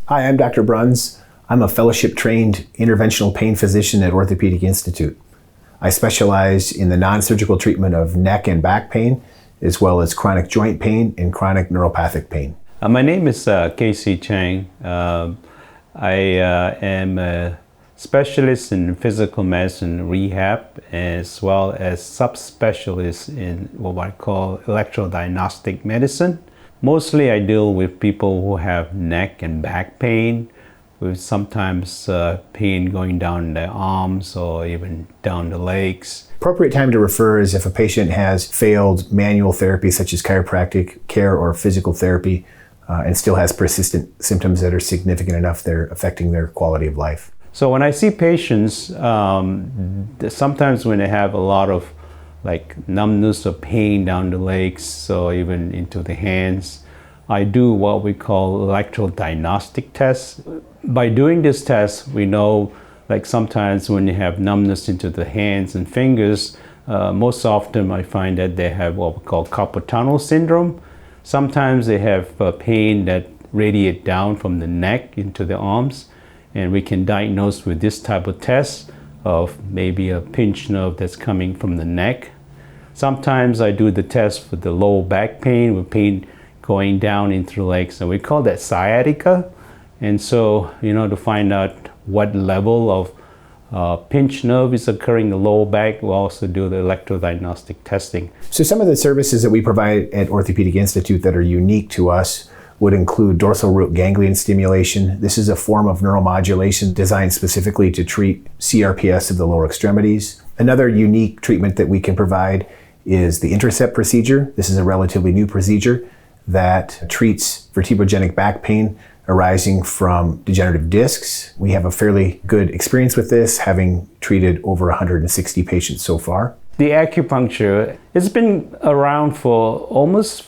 Hi, I'm Dr. Brunz. I'm a fellowship-trained interventional pain physician at Orthopedic Institute. I specialize in the non-surgical treatment of neck and back pain, as well as chronic joint pain and chronic neuropathic pain. My name is Chang. I am a specialist in physical medicine rehab, as well as subspecialist in what I call electrodiagnostic medicine. Mostly I deal with people who have neck and back pain, with sometimes pain going down their arms or even down the legs. Appropriate time to refer is if a patient has failed manual therapy such as chiropractic care or physical therapy and still has persistent symptoms that are significant enough they're affecting their quality of life. So when I see patients, sometimes when they have a lot of numbness or pain down the legs or even into the hands, I do what we call electrodiagnostic tests. By doing this test, we know sometimes when you have numbness into the hands and fingers, most often I find that they have what we call carpal tunnel syndrome. Sometimes they have pain that radiates down from the neck into the arms, and we can diagnose with this type of test of maybe a pinched nerve that's coming from the neck. Sometimes I do the test for the lower back pain, with pain going down into the legs, and we call that sciatica. And so, to find out what level of pinched nerve is occurring in the lower back, we'll also do the electrodiagnostic testing. So some of the services that we provide at Orthopedic Institute that are unique to us would include dorsal root ganglion stimulation. This is a form of neuromodulation designed specifically to treat CRPS of the lower extremities. Another unique treatment that we can provide is the Intercept procedure. This is a relatively new procedure that treats vertebrogenic back pain arising from degenerative discs. We have a fairly good experience with this, having treated over 160 patients so far. The acupuncture has been around for almost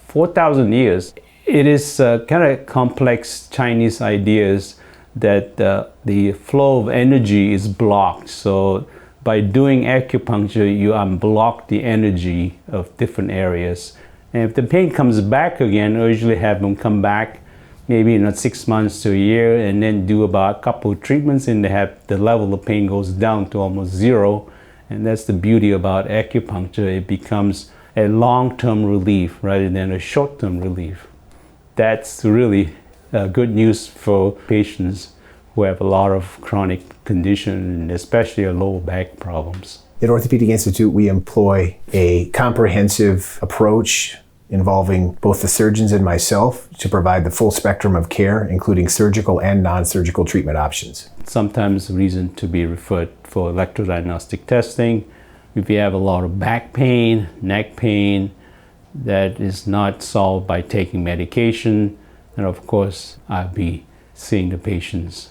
4,000 years. It is kind of complex Chinese ideas that the flow of energy is blocked. So by doing acupuncture, you unblock the energy of different areas. And if the pain comes back again, I usually have them come back maybe in 6 months to a year, and then do about a couple of treatments, and the level of pain goes down to almost zero. And that's the beauty about acupuncture. It becomes a long-term relief rather than a short-term relief. That's really good news for patients who have a lot of chronic condition, especially lower back problems. At Orthopedic Institute, we employ a comprehensive approach involving both the surgeons and myself to provide the full spectrum of care, including surgical and non-surgical treatment options. Sometimes a reason to be referred for electrodiagnostic testing. If you have a lot of back pain, neck pain, that is not solved by taking medication, then of course I'll be seeing the patients